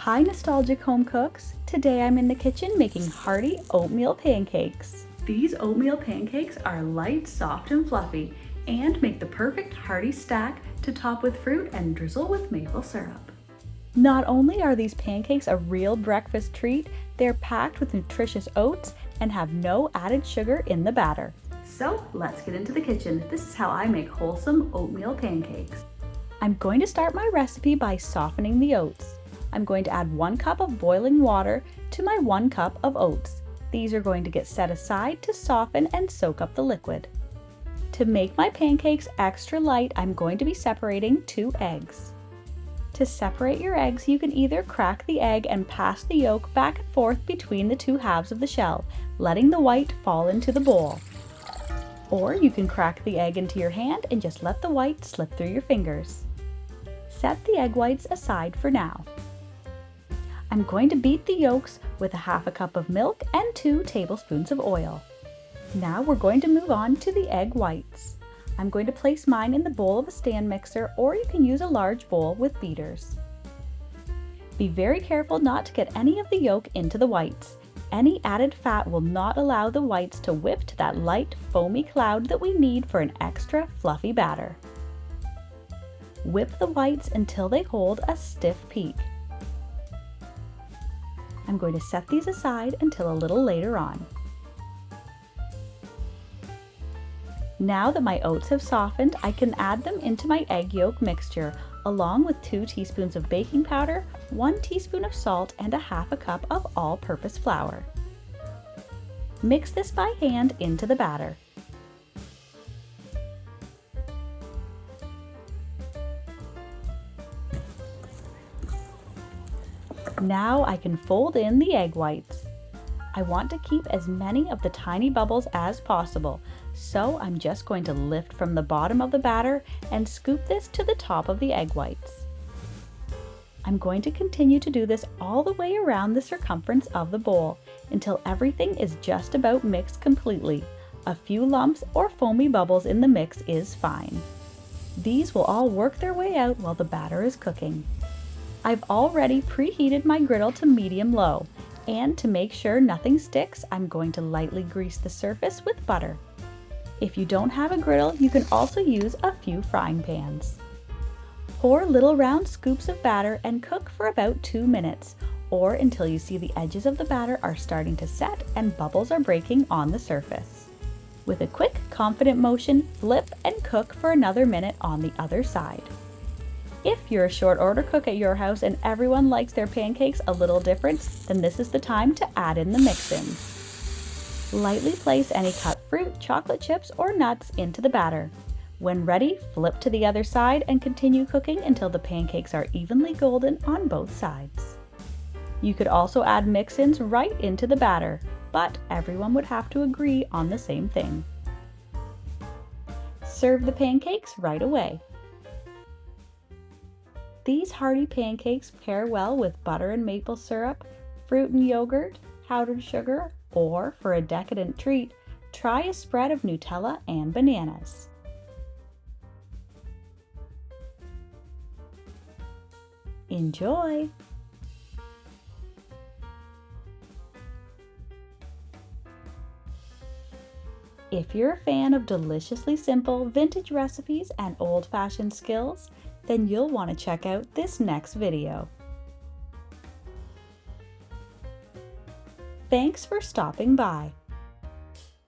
Hi nostalgic home cooks! Today I'm in the kitchen making hearty oatmeal pancakes. These oatmeal pancakes are light, soft, and fluffy and make the perfect hearty stack to top with fruit and drizzle with maple syrup. Not only are these pancakes a real breakfast treat, they're packed with nutritious oats and have no added sugar in the batter. So let's get into the kitchen. This is how I make wholesome oatmeal pancakes. I'm going to start my recipe by softening the oats. I'm going to add 1 cup of boiling water to my 1 cup of oats. These are going to get set aside to soften and soak up the liquid. To make my pancakes extra light, I'm going to be separating 2 eggs. To separate your eggs, you can either crack the egg and pass the yolk back and forth between the 2 halves of the shell, letting the white fall into the bowl. Or you can crack the egg into your hand and just let the white slip through your fingers. Set the egg whites aside for now. I'm going to beat the yolks with 1/2 cup of milk and 2 tablespoons of oil. Now we're going to move on to the egg whites. I'm going to place mine in the bowl of a stand mixer, or you can use a large bowl with beaters. Be very careful not to get any of the yolk into the whites. Any added fat will not allow the whites to whip to that light foamy cloud that we need for an extra fluffy batter. Whip the whites until they hold a stiff peak. I'm going to set these aside until a little later on. Now that my oats have softened, I can add them into my egg yolk mixture, along with 2 teaspoons of baking powder, 1 teaspoon of salt, and 1/2 cup of all-purpose flour. Mix this by hand into the batter. Now I can fold in the egg whites. I want to keep as many of the tiny bubbles as possible, so I'm just going to lift from the bottom of the batter and scoop this to the top of the egg whites. I'm going to continue to do this all the way around the circumference of the bowl until everything is just about mixed completely. A few lumps or foamy bubbles in the mix is fine. These will all work their way out while the batter is cooking. I've already preheated my griddle to medium-low, and to make sure nothing sticks, I'm going to lightly grease the surface with butter. If you don't have a griddle, you can also use a few frying pans. Pour little round scoops of batter and cook for about 2 minutes, or until you see the edges of the batter are starting to set and bubbles are breaking on the surface. With a quick, confident motion, flip and cook for another minute on the other side. If you're a short order cook at your house and everyone likes their pancakes a little different, then this is the time to add in the mix-ins. Lightly place any cut fruit, chocolate chips, or nuts into the batter. When ready, flip to the other side and continue cooking until the pancakes are evenly golden on both sides. You could also add mix-ins right into the batter, but everyone would have to agree on the same thing. Serve the pancakes right away. These hearty pancakes pair well with butter and maple syrup, fruit and yogurt, powdered sugar, or for a decadent treat, try a spread of Nutella and bananas. Enjoy! If you're a fan of deliciously simple vintage recipes and old-fashioned skills, then you'll want to check out this next video. Thanks for stopping by.